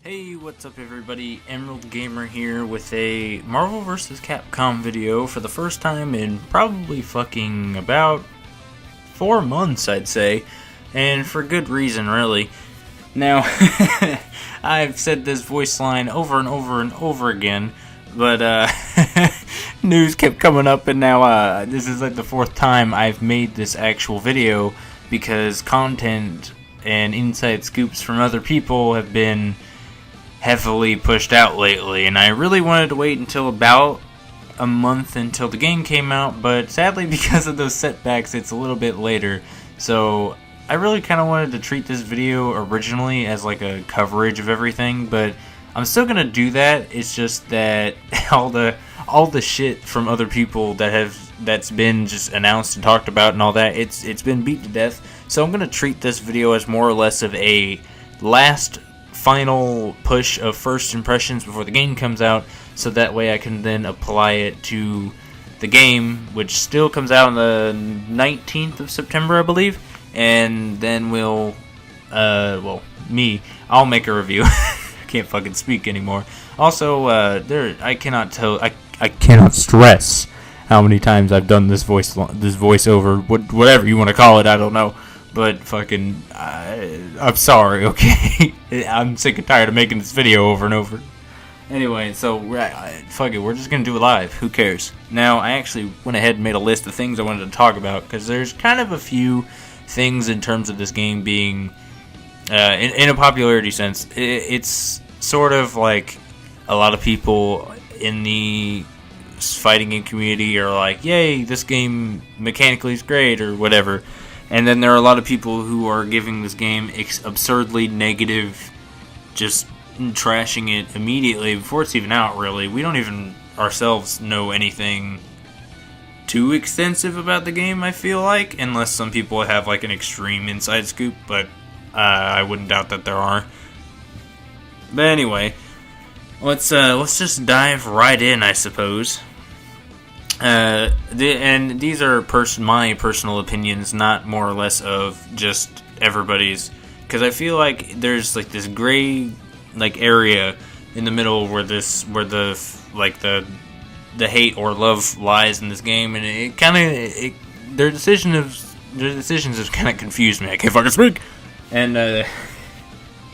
Hey, what's up everybody? Emerald Gamer here with a Marvel vs. Capcom video for the first time in probably fucking about 4 months, I'd say. And for good reason, really. Now, I've said this voice line over and over and over again, but news kept coming up, and now this is like the 4th time I've made this actual video because content and inside scoops from other people have been heavily pushed out lately, and I really wanted to wait until about a month until the game came out, but sadly because of those setbacks it's a little bit later. So I really kind of wanted to treat this video originally as like a coverage of everything, but I'm still gonna do that. It's just that all the shit from other people that's been just announced and talked about and all that, it's been beat to death. So I'm gonna treat this video as more or less of a last final push of first impressions before the game comes out, so that way I can then apply it to the game, which still comes out on the 19th of September, I believe, and then I'll make a review. I can't fucking speak anymore. Also, I cannot stress how many times I've done this voiceover, whatever you want to call it, I don't know. But fucking, I'm sorry, okay? I'm sick and tired of making this video over and over. Anyway, so, fuck it, we're just gonna do it live. Who cares? Now, I actually went ahead and made a list of things I wanted to talk about, because there's kind of a few things in terms of this game being, in a popularity sense, it's sort of like a lot of people in the fighting game community are like, yay, this game mechanically is great, or whatever. And then there are a lot of people who are giving this game absurdly negative, just trashing it immediately before it's even out, really. We don't even ourselves know anything too extensive about the game, I feel like, unless some people have like an extreme inside scoop, but I wouldn't doubt that there are. But anyway, let's just dive right in, I suppose. And these are my personal opinions, not more or less of just everybody's, because I feel like there's like this gray like area in the middle where the hate or love lies in this game, and it kind of their decisions have kind of confused me. I can't fucking speak, and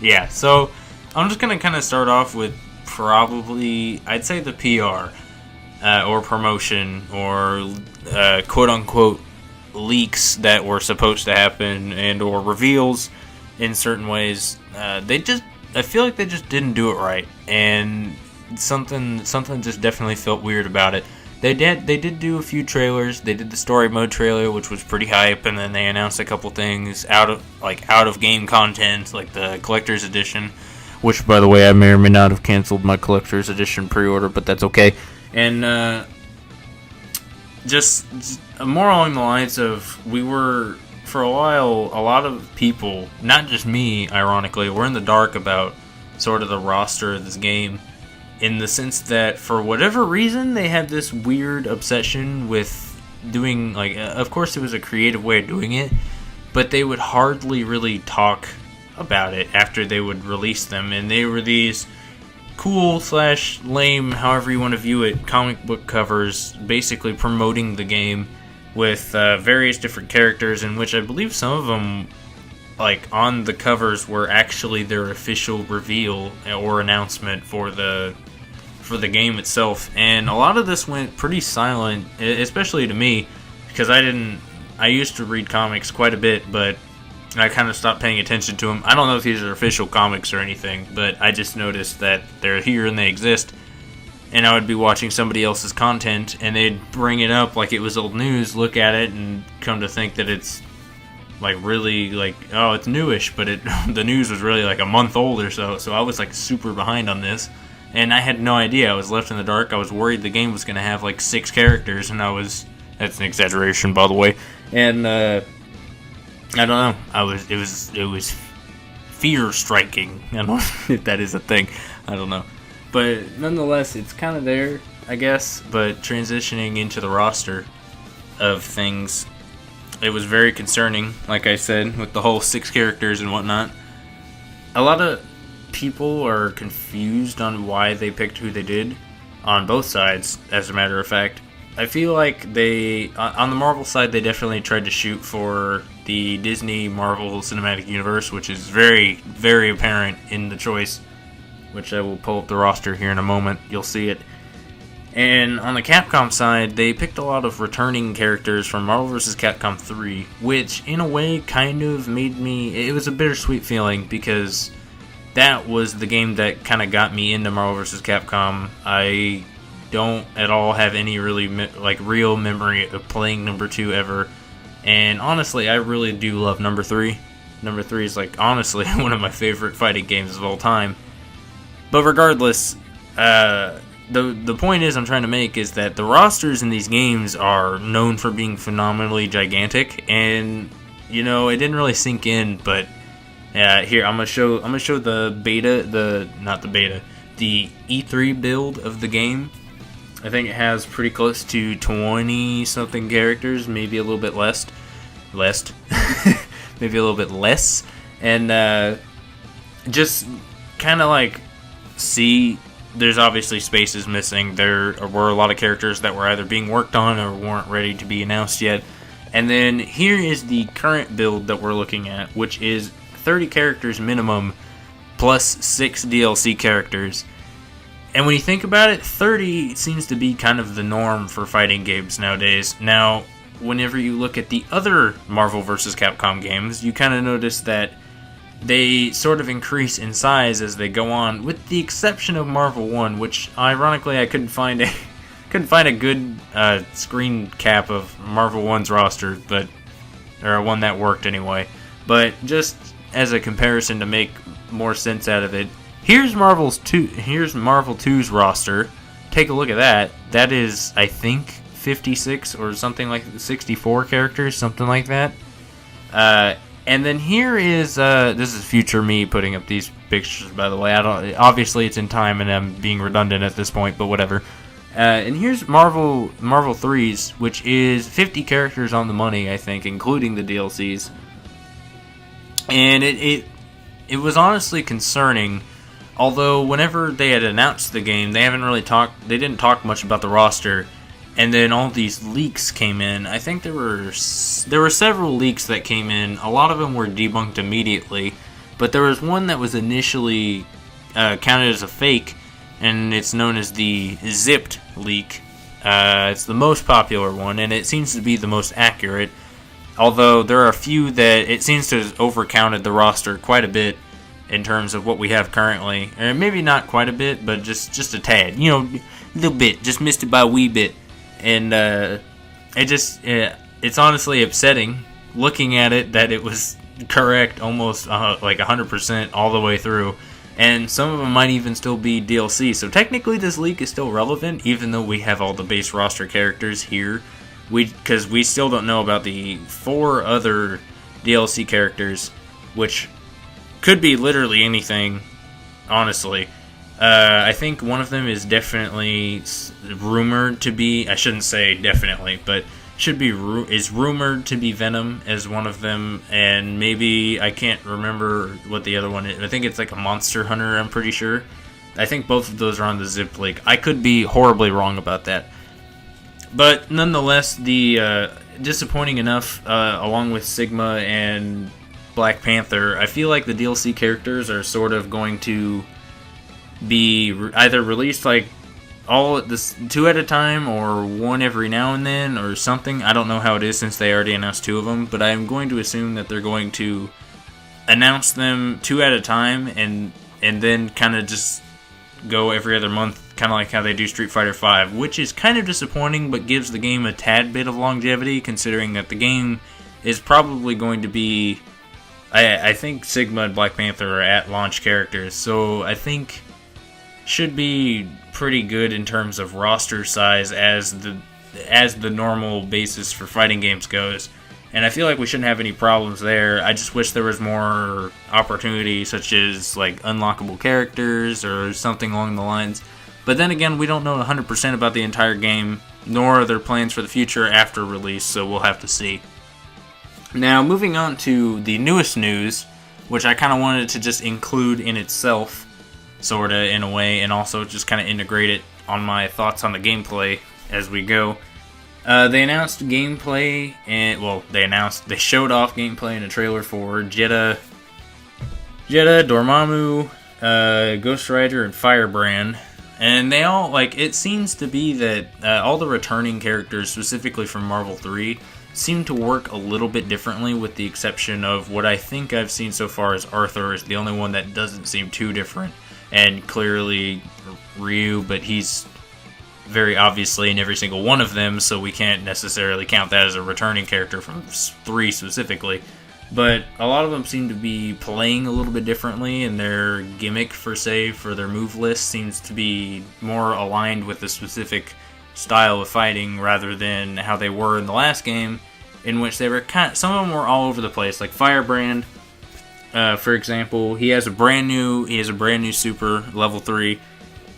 yeah. So I'm just gonna kind of start off with probably I'd say the PR. Or promotion, or quote-unquote leaks that were supposed to happen, and or reveals in certain ways. I feel like they just didn't do it right, and something just definitely felt weird about it. They did do a few trailers. They did the story mode trailer, which was pretty hype, and then they announced a couple things out of game content, like the collector's edition, which, by the way, I may or may not have canceled my collector's edition pre-order, but that's okay. And just more along the lines of, we were, for a while, a lot of people, not just me, ironically, were in the dark about sort of the roster of this game, in the sense that, for whatever reason, they had this weird obsession with doing, like, of course it was a creative way of doing it, but they would hardly really talk about it after they would release them, and they were these cool / lame, however you want to view it, comic book covers basically promoting the game with various different characters, in which I believe some of them, like, on the covers were actually their official reveal or announcement for the game itself. And a lot of this went pretty silent, especially to me, because I used to read comics quite a bit, but I kind of stopped paying attention to them. I don't know if these are official comics or anything, but I just noticed that they're here and they exist. And I would be watching somebody else's content, and they'd bring it up like it was old news, look at it, and come to think that it's like really like, oh, it's newish, but the news was really like a month old or so. So I was like super behind on this, and I had no idea. I was left in the dark. I was worried the game was going to have like 6 characters, and that's an exaggeration, by the way. And I don't know. It was fear striking. I don't know if that is a thing. I don't know. But nonetheless, it's kind of there, I guess. But transitioning into the roster of things, it was very concerning, like I said, with the whole 6 characters and whatnot. A lot of people are confused on why they picked who they did on both sides, as a matter of fact. I feel like they, on the Marvel side, they definitely tried to shoot for the Disney Marvel Cinematic Universe, which is very, very apparent in the choice, which I will pull up the roster here in a moment. You'll see it. And on the Capcom side, they picked a lot of returning characters from Marvel vs. Capcom 3, which in a way kind of made me, it was a bittersweet feeling, because that was the game that kind of got me into Marvel vs. Capcom. I don't at all have any really real memory of playing number 2 ever, and honestly, I really do love number 3. Number 3 is honestly one of my favorite fighting games of all time. But regardless, the point I'm trying to make is that the rosters in these games are known for being phenomenally gigantic, and it didn't really sink in. But here I'm gonna show the E3 build of the game. I think it has pretty close to 20 something characters, maybe a little bit less, maybe a little bit less, and just kind of see. There's obviously spaces missing. There were a lot of characters that were either being worked on or weren't ready to be announced yet. And then here is the current build that we're looking at, which is 30 characters minimum, plus 6 DLC characters. And when you think about it, 30 seems to be kind of the norm for fighting games nowadays. Now, whenever you look at the other Marvel vs. Capcom games, you kind of notice that they sort of increase in size as they go on, with the exception of Marvel 1, which ironically I couldn't find a good screen cap of Marvel 1's roster, or one that worked anyway. But just as a comparison to make more sense out of it, here's Marvel 2's roster. Take a look at that. That is, I think, 56 or something 64 characters, something like that. And then here is, this is future me putting up these pictures, by the way. Obviously it's in time and I'm being redundant at this point, but whatever. And here's Marvel 3's, which is 50 characters on the money, I think, including the DLCs. And it was honestly concerning, although whenever they had announced the game, they didn't talk much about the roster. And then all these leaks came in. I think there were several leaks that came in. A lot of them were debunked immediately, but there was one that was initially counted as a fake, and it's known as the zipped leak. It's the most popular one, and it seems to be the most accurate. Although there are a few that it seems to have overcounted the roster quite a bit in terms of what we have currently. And maybe not quite a bit, but just a tad. A little bit. Just missed it by a wee bit. And it's honestly upsetting looking at it that it was correct almost 100% all the way through. And some of them might even still be DLC. So technically this leak is still relevant, even though we have all the base roster characters here. Because we still don't know about the 4 other DLC characters, which could be literally anything, honestly. I think one of them is definitely rumored to be, I shouldn't say definitely, but is rumored to be Venom as one of them, and maybe, I can't remember what the other one is. I think it's a Monster Hunter, I'm pretty sure. I think both of those are on the Zip League. I could be horribly wrong about that. But nonetheless, the disappointing enough, along with Sigma and Black Panther, I feel like the DLC characters are sort of going to be either released all at this 2 at a time or 1 every now and then or something. I don't know how it is since they already announced 2 of them, but I'm going to assume that they're going to announce them 2 at a time and then kind of just go every other month, kind of like how they do Street Fighter V, which is kind of disappointing but gives the game a tad bit of longevity, considering that the game is probably going to be, I think Sigma and Black Panther are at launch characters, so I think should be pretty good in terms of roster size as the normal basis for fighting games goes. And I feel like we shouldn't have any problems there. I just wish there was more opportunity, such as unlockable characters or something along the lines. But then again, we don't know 100% about the entire game, nor are there plans for the future after release, so we'll have to see. Now, moving on to the newest news, which I kind of wanted to just include in itself. sorta, in a way, and also just kind of integrate it on my thoughts on the gameplay as we go. They announced gameplay, they showed off gameplay in a trailer for Jeddah, Dormammu, Ghost Rider, and Firebrand. And they all, it seems to be that all the returning characters, specifically from Marvel 3, seem to work a little bit differently, with the exception of what I think I've seen so far as Arthur is the only one that doesn't seem too different. And clearly Ryu, but he's very obviously in every single one of them, so we can't necessarily count that as a returning character from 3 specifically. But a lot of them seem to be playing a little bit differently, and their gimmick, for their move list seems to be more aligned with the specific style of fighting rather than how they were in the last game, in which they were some of them were all over the place. Like Firebrand, for example, he has a brand new super level 3,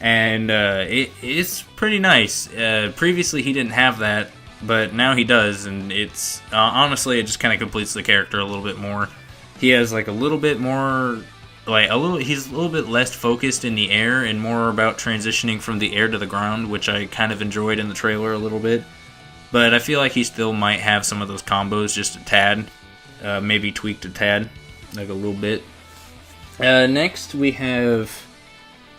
and it's pretty nice. Previously he didn't have that, but now he does, and it's honestly, it just kind of completes the character a little bit more. He has a little bit more, he's a little bit less focused in the air and more about transitioning from the air to the ground, which I kind of enjoyed in the trailer a little bit. But I feel like he still might have some of those combos just a tad, maybe tweaked a tad, a little bit. Next we have,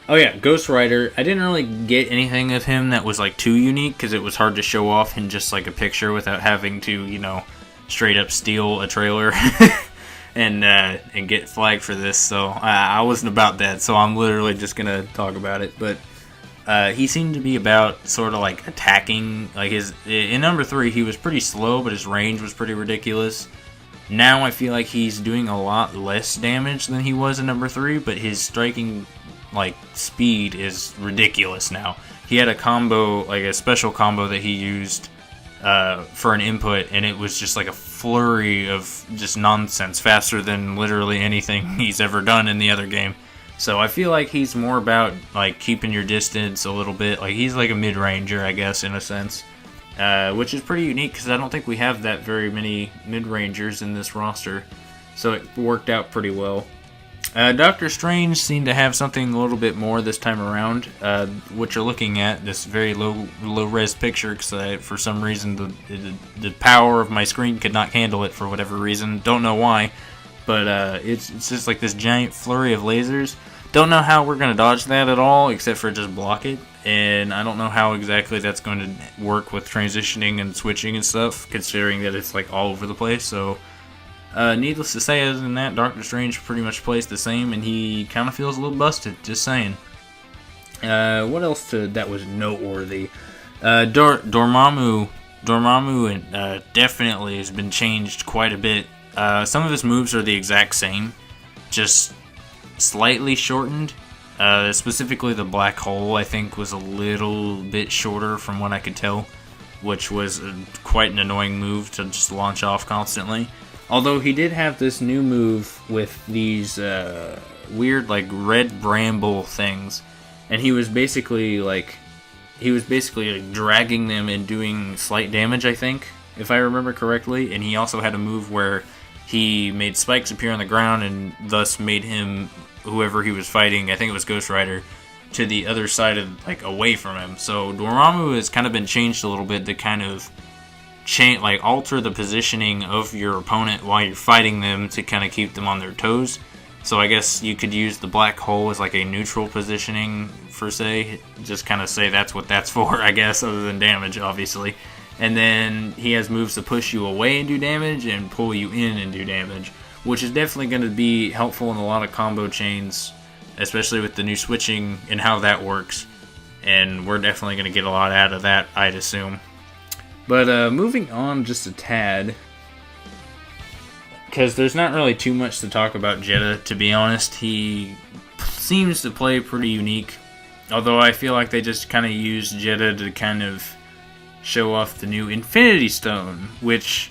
Ghost Rider. I didn't really get anything of him that was too unique, because it was hard to show off in just a picture without having to, straight up steal a trailer and get flagged for this. So I wasn't about that, so I'm literally just gonna talk about it. But he seemed to be about sort of attacking. In number 3 he was pretty slow, but his range was pretty ridiculous. Now I feel like he's doing a lot less damage than he was in number 3, but his striking speed is ridiculous now. He had a combo, a special combo that he used for an input, and it was just a flurry of just nonsense, faster than literally anything he's ever done in the other game. So I feel like he's more about keeping your distance a little bit. He's a mid-ranger, I guess, in a sense, which is pretty unique, because I don't think we have that very many mid-rangers in this roster, so it worked out pretty well. Doctor Strange seemed to have something a little bit more this time around. What you're looking at, this very low-res picture, because for some reason the power of my screen could not handle it for whatever reason. Don't know why, but it's just this giant flurry of lasers. Don't know how we're going to dodge that at all, except for just block it. And I don't know how exactly that's going to work with transitioning and switching and stuff, considering that it's all over the place. So needless to say, other than that, Doctor Strange pretty much plays the same, and he kind of feels a little busted, just saying. What else that was noteworthy? Dormammu definitely has been changed quite a bit. Some of his moves are the exact same, just slightly shortened. Specifically the black hole, I think, was a little bit shorter from what I could tell, which was quite an annoying move to just launch off constantly. Although he did have this new move with these weird red bramble things, and he was basically dragging them and doing slight damage, I think, if I remember correctly. And he also had a move where he made spikes appear on the ground and thus made him, whoever he was fighting, I think it was Ghost Rider, to the other side of away from him. So Dormammu has kind of been changed a little bit to kind of alter the positioning of your opponent while you're fighting them to kind of keep them on their toes. So I guess you could use the black hole as a neutral positioning, per se. Just kind of say that's what that's for, I guess, other than damage, obviously. And then he has moves to push you away and do damage, and pull you in and do damage, which is definitely going to be helpful in a lot of combo chains, especially with the new switching and how that works. And we're definitely going to get a lot out of that, I'd assume. But moving on just a tad, because there's not really too much to talk about Jeddah, to be honest. He seems to play pretty unique, although I feel like they just kind of used Jeddah to kind of show off the new Infinity Stone, which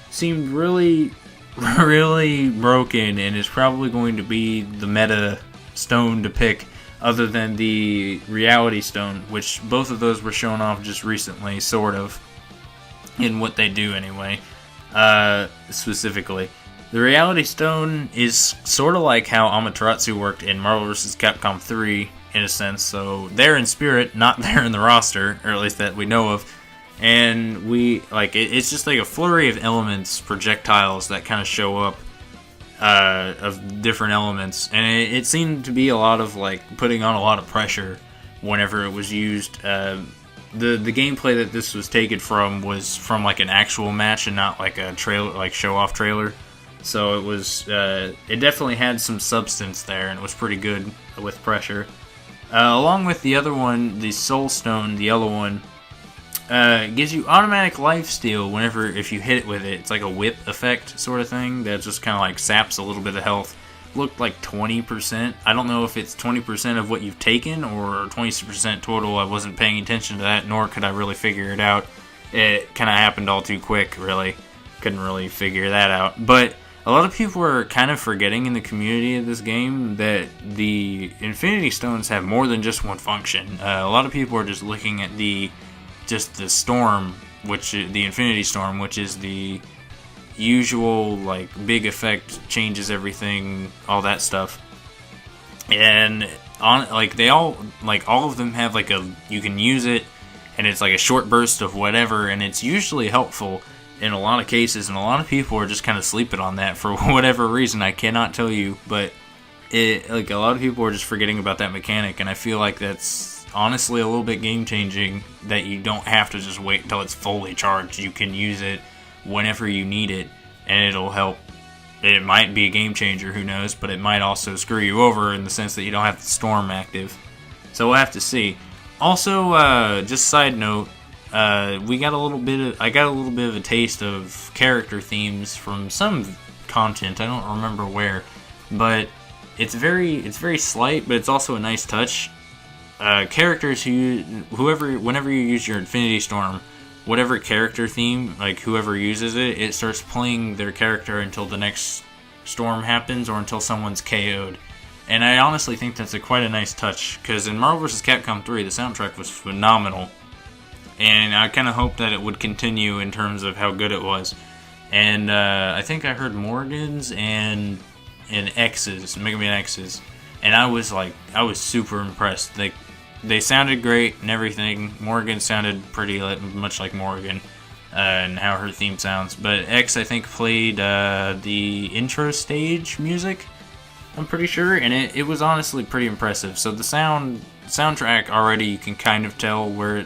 seemed really broken and is probably going to be the meta stone to pick, other than the Reality Stone, which both of those were shown off just recently, sort of, in what they do anyway, specifically. The Reality Stone is sort of like how Amaterasu worked in Marvel vs. Capcom 3, in a sense. So they're in spirit, not there in the roster, or at least that we know of. And it's just like a flurry of elements, projectiles that kind of show up, of different elements. And it seemed to be a lot of like putting on a lot of pressure whenever it was used. The gameplay that this was taken from was from like an actual match and not like a trailer, like show off trailer. So it was, it definitely had some substance there, and it was pretty good with pressure. Along with the other one, the Soul Stone, the yellow one, gives you automatic lifesteal whenever if you hit it with it. It's like a whip effect sort of thing that just kind of like saps a little bit of health. Looked like 20%. I don't know if it's 20% of what you've taken or 20% total. I wasn't paying attention to that, nor could I really figure it out. It kind of happened all too quick, really. Couldn't really figure that out. But a lot of people are kind of forgetting in the community of this game that the Infinity Stones have more than just one function. A lot of people are just looking at the storm, the Infinity Storm, which is the usual like big effect, changes everything, all that stuff. And on like they all of them have like you can use it, and it's like a short burst of whatever, and it's usually helpful in a lot of cases, and a lot of people are just kind of sleeping on that for whatever reason. I cannot tell you, but a lot of people are just forgetting about that mechanic, and I feel like that's honestly a little bit game changing, that you don't have to just wait until it's fully charged. You can use it whenever you need it, and it'll help. It might be a game changer, who knows, but it might also screw you over in the sense that you don't have the storm active. So we'll have to see. Also, just side note, I got a little bit of a taste of character themes from some content. I don't remember where, but it's very slight, but it's also a nice touch. Characters whenever you use your Infinity Storm, whatever character theme, like whoever uses it, it starts playing their character until the next storm happens or until someone's KO'd. And I honestly think that's quite a nice touch, because in Marvel vs. Capcom 3, the soundtrack was phenomenal. And I kind of hoped that it would continue in terms of how good it was. And I think I heard Morgan's and X's, Mega Man X's. And I was super impressed. They sounded great and everything. Morgan sounded pretty much like Morgan, and how her theme sounds. But X, I think, played the intro stage music, I'm pretty sure, and it was honestly pretty impressive. So the soundtrack already, you can kind of tell where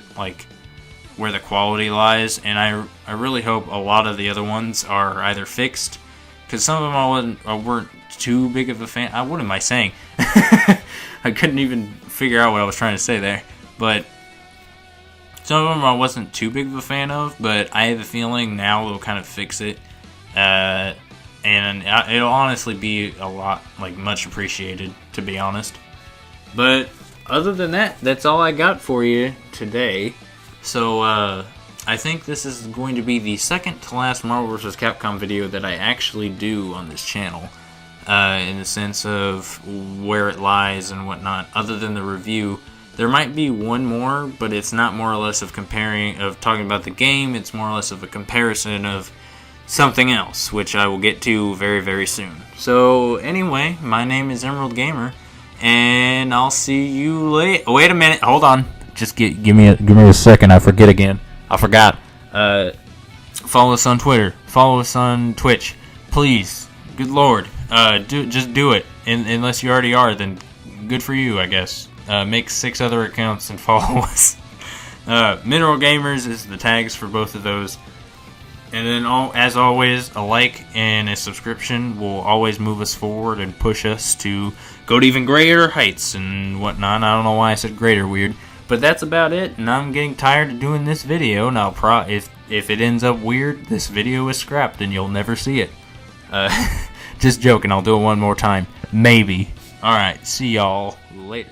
the quality lies, and I really hope a lot of the other ones are either fixed, because some of them I weren't too big of a fan. What am I saying? I couldn't even figure out what I was trying to say there. But some of them I wasn't too big of a fan of, but I have a feeling now they'll kind of fix it. And it'll honestly be a lot, much appreciated, to be honest. But other than that, that's all I got for you today. So, I think this is going to be the second to last Marvel vs. Capcom video that I actually do on this channel. In the sense of where it lies and whatnot, other than the review. There might be one more, but it's not more or less of talking about the game. It's more or less of a comparison of something else, which I will get to very, very soon. So anyway, my name is Emerald Gamer, and I'll see you later. Oh, wait a minute, hold on. Just give me a second. I forgot. Follow us on Twitter. Follow us on Twitch, please. Good lord. Just do it. Unless you already are, then good for you, I guess. Make 6 other accounts and follow us. Mineral Gamers is the tags for both of those. And then, as always, a like and a subscription will always move us forward and push us to go to even greater heights and whatnot. I don't know why I said greater, weird. But that's about it, and I'm getting tired of doing this video. Now, if it ends up weird, this video is scrapped and you'll never see it. Just joking, I'll do it one more time. Maybe. Alright, see y'all later.